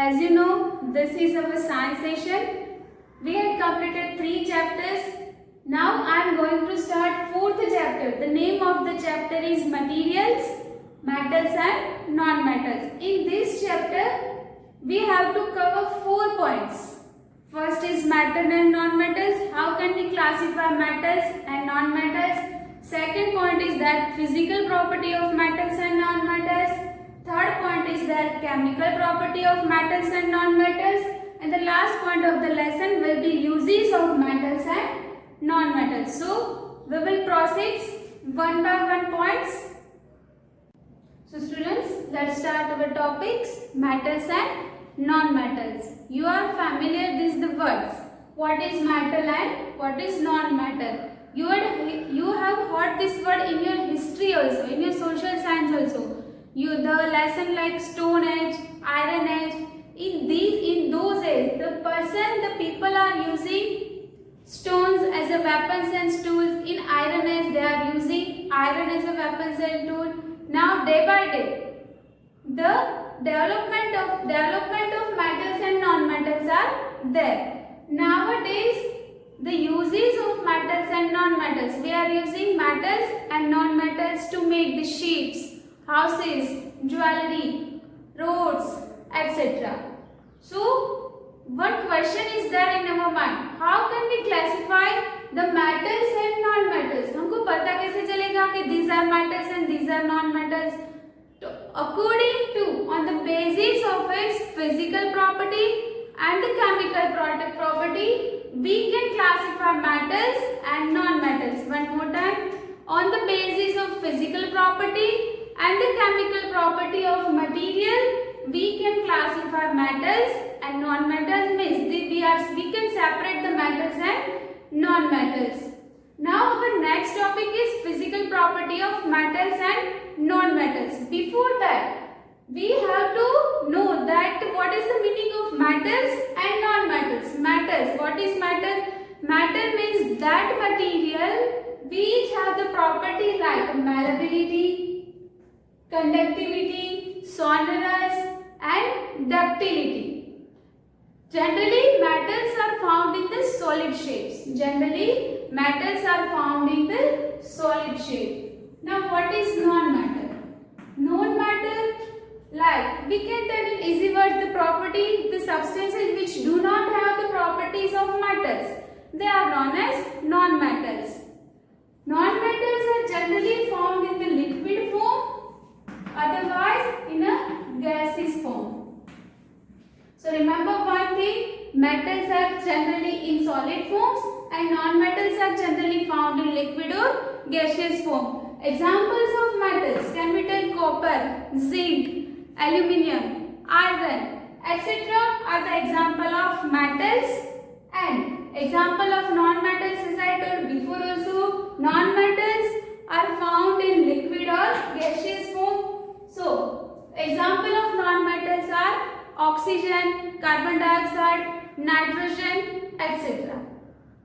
As you know, this is our science session. We had completed 3 chapters. Now I am going to start 4th chapter. The name of the chapter is Materials, Metals and Non-Metals. In this chapter, we have to cover 4 points. First is metal and non-metals. How can we classify metals and non-metals? Second point is that physical property of metals and non-metals. Third point is that chemical property of metals and non-metals. And the last point of the lesson will be uses of metals and non-metals. So, we will proceed one by one points. So students, let's start our topics, metals and non-metals. You are familiar with the words. What is metal and what is non-metal? You have heard this word in your history also, in your social science also. The lesson like Stone Age, Iron Age. In those days, the people are using stones as a weapons and tools. In Iron Age, they are using iron as a weapons and tool. Now, day by day, the development of metals and non-metals are there. Nowadays, the uses of metals and non-metals. We are using metals and non-metals to make the ships, houses, jewelry, roads, etc. So, one question is there in our mind. How can we classify the metals and non-metals? हमको पता कैसे चलेगा कि these are metals and these are non-metals? According to, on the basis of its physical property and the chemical property, we can classify metals and non-metals. One more time. On the basis of physical property and the chemical property of material, we can classify metals and non-metals. Means we can separate the metals and non-metals. Now our next topic is physical property of metals and non-metals. Before that, we have to know that what is the meaning of metals and non-metals. Metals, what is metal? Metal means that material which have the property like malleability, conductivity, sonorous and ductility. Generally, metals are found in the solid shapes. Now, what is non-metal? Non-metal, like we can tell in easy words the property, the substances which do not have the properties of metals. They are known as non-metals. Non-metals are generally found in the liquid form, otherwise in a gaseous form. So remember one thing, metals are generally in solid forms and non-metals are generally found in liquid or gaseous form. Examples of metals can be tell copper, zinc, aluminium, iron, etc. are the example of metals. And example of non-metals, as I told before also, non-metals are found in liquid or gaseous form. So, example of non-metals are oxygen, carbon dioxide, nitrogen, etc.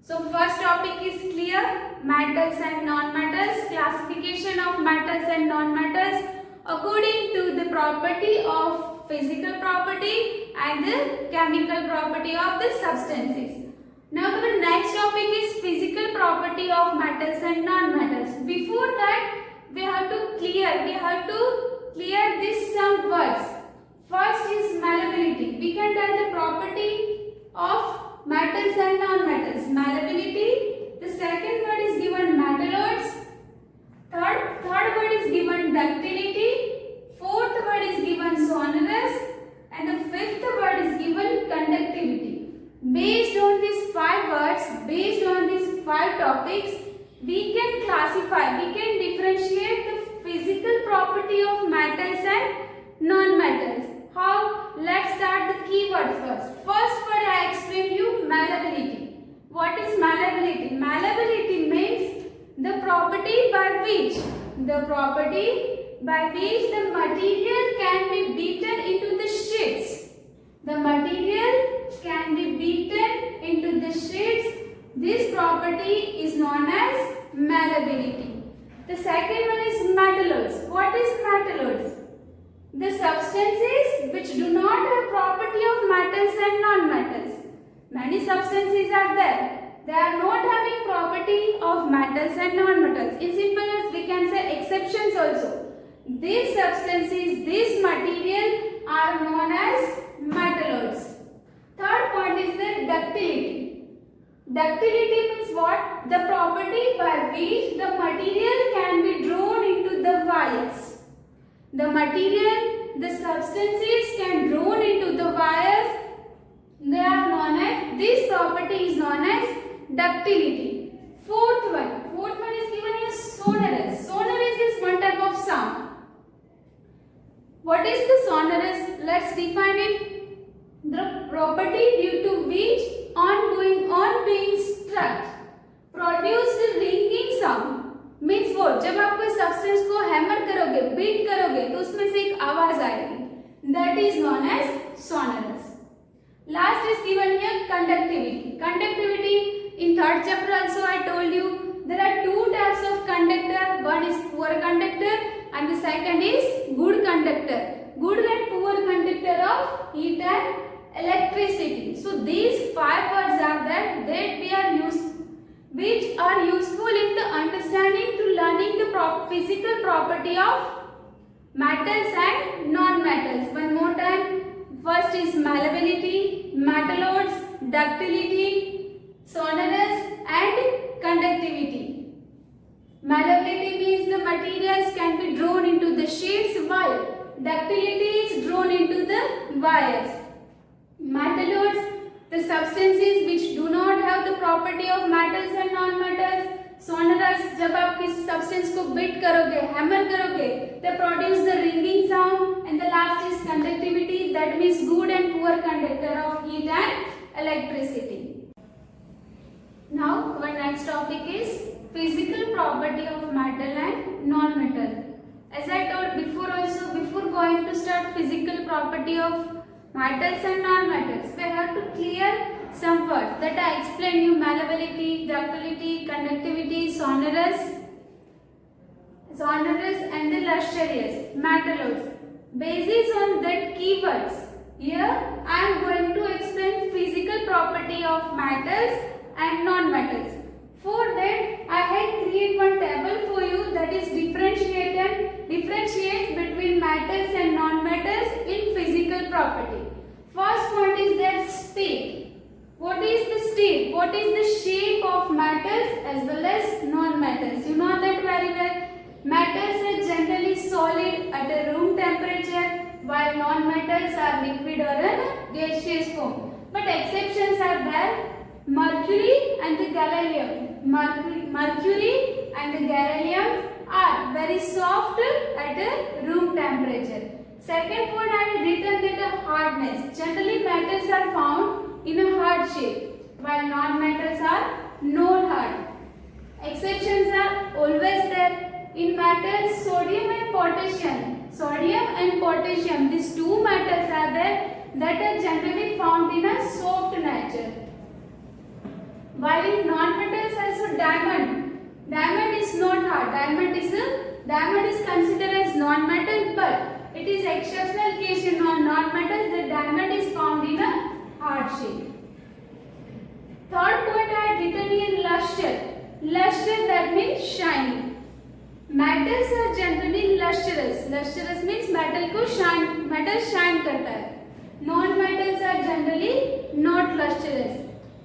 So, first topic is clear, metals and non-metals, classification of metals and non-metals according to the property of physical property and the chemical property of the substances. Now the next topic is physical property of metals and non-metals. Before that, we have to clear these some words. First is malleability. We can tell the property of metals and non-metals. Malleability. The second word is given metalloids. Third word is given ductility. Fourth word is given sonorous. And the fifth word is given conductivity. Based on these 5 words, based on these 5 topics, we can classify, we can differentiate the physical property of metals and non-metals. How? Let's start the keywords first. First word I explain you, malleability. What is malleability? Malleability means the property by which the material can be beaten into the sheets. The material can be beaten into the sheets. This property is known as malleability. The second one is metalloids. What is metalloids? The substances which do not have property of metals and non-metals. Many substances are there. They are not having property of metals and non-metals. In simple words, we can say exceptions also. These substances, this material are known as metalloids. Third point is the ductility. Ductility means what? The property by which the material can be drawn into the wires. The material, the substances can drawn into the wires. They are known as, this property is known as ductility. Fourth one is given as sonorous. Sonorous is one type of sound. What is the sonorous? Let's define it. The property due to which on being struck produce the ringing sound. Means वो जब आप कोई substance को hammer करोगे, beat करोगे तो उसमें से एक आवाज आएगी. That is known as sonorous. Last is given here conductivity. Conductivity in third chapter also I told you there are two types of conductor. One is poor conductor and the second is good conductor. Good and poor conductor of heat and electricity. So these 5 words are there that we are used, which are useful in the understanding to learning the physical property of metals and non-metals. One more time. First is malleability, metalloids, ductility, sonorous and conductivity. Malleability means the materials can be drawn into the sheets, while ductility is drawn into the wires. Metalloids, the substances which do not have the property of metals and non-metals. Sonorous, जब आप किसी substance को beat करोगे, hammer करोगे, they produce the ringing sound. And the last is conductivity, that means good and poor conductor of heat and electricity. Now our next topic is physical property of metal and non-metal. As I told before also, before going to start physical property of metals and non-metals, we have to clear some words that I explained you: malleability, ductility, conductivity, sonorous and the lustrous, metalloids. Based on that keywords, here I am going to explain physical property of metals and non-metals. For that I had created one table for you, that is differentiates between metals and non-metals in physical property. First point is that state. What is the state? What is the shape of metals as well as non-metals? You know that very well. Metals are generally solid at a room temperature, while non-metals are liquid or a gaseous form. But exceptions are there. Mercury and the gallium. Mercury and the gallium are very soft at a room temperature. Second point, I have written that the hardness. Generally metals are found in a hard shape, while non-metals are non-hard. Exceptions are always there. In metals, sodium and potassium, these two metals are there that are generally found in a soft nature. While in non-metals also diamond is not hard. Diamond is considered as non-metal, but it is exceptional case in non-metals that diamond is found in a hard shape. Third point I had written here, luster. Luster, that means shiny. Metals are generally lustrous. Lustrous means metal shine करता है. Non-metals are generally not lustrous.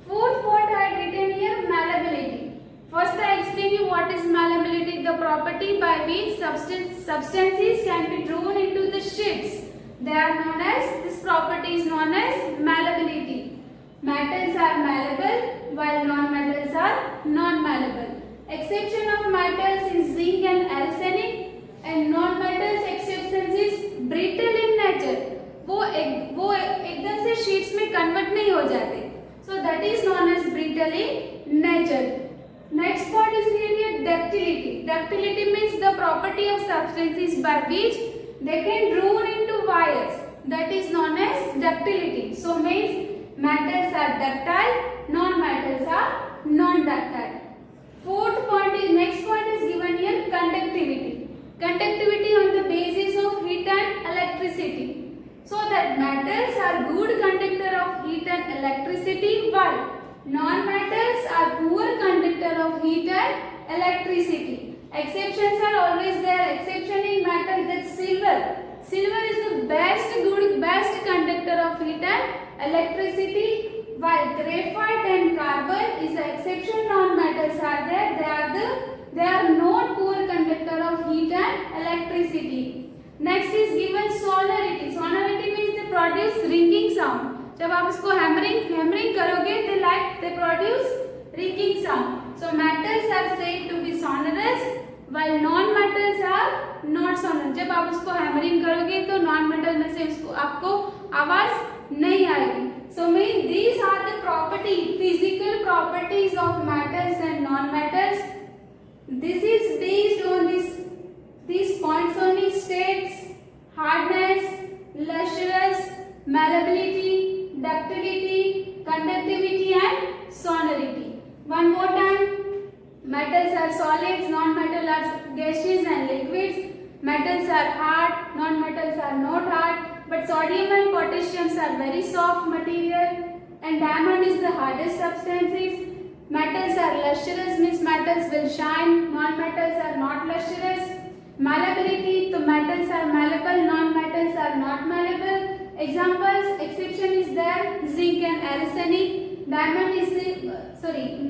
Fourth point I had written here, malleability. First I explain you what is malleability, the property by which substances can be drawn into the sheets. This property is known as malleability. Metals are malleable while non-metals are non-malleable. Exception of metals is zinc and arsenic, and non-metals exceptions is brittle in nature. वो एकदम से sheets में convert नहीं हो जाते. So that is known as brittle in nature. Next point is here ductility. Ductility means the property of substances by which they can drawn into wires. That is known as ductility. So means metals are ductile, non-metals are non-ductile. Next point is given here, conductivity. Conductivity on the basis of heat and electricity. that metals are good conductor of heat and electricity, while non-metals are poor conductor of heat and electricity. Exceptions are always there. Exception in metal, that's silver. Silver is the best conductor of heat and electricity, while graphite and carbon is the exception. Non-metals are there. They are not poor conductor of heat and electricity. Next is given sonority. Sonority means they produce ringing sound. जब आप इसको hammering करोगे, they produce ringing sound. So metals are said to be sonorous, while non-metals are not sonorous. जब आप उसको hammering करोगे तो non-metal में से आपको आवाज नहीं आएगी. So mean these are the physical properties of metals and non-metals. This is based on these points only. States hardness, lustrous, malleability, ductility, conductivity and sonority. One more time. Metals are solids, non-metal are gaseous and liquids. Metals are hard, non-metals are not hard. But sodium and potassium are very soft material, and diamond is the hardest substances. Metals are lustrous, means metals will shine. Non-metals are not lustrous. Malleability, the metals are malleable, non-metals are not malleable. Examples, exception is there, zinc and arsenic. Diamond is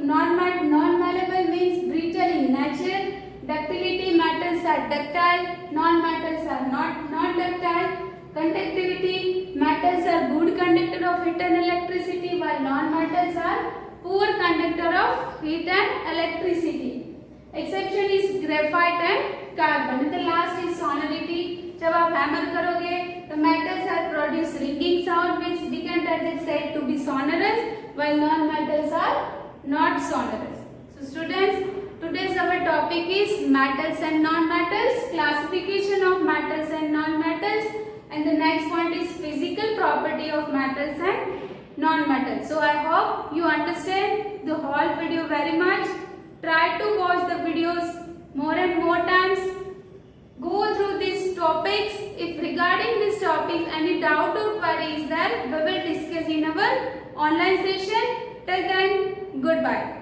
non-malleable means brittle in nature. Ductility, metals are ductile, non-metals are not ductile. Conductivity, metals are good conductor of heat and electricity, while non-metals are poor conductor of heat and electricity. Exception is graphite and carbon. And the last is sonority. जब आप hammer करोगे तो metals are produce ringing sound, which we can that is said to be sonorous, while non-metals are not sonorous. So students, today's our topic is metals and non-metals, classification of metals and non-metals, and the next point is physical property of metals and non-metals. So I hope you understand the whole video very much. Try to watch the videos more and more times. Go through these topics. If regarding this topic any doubt or query is there, we will discuss in our online session. Till then, goodbye.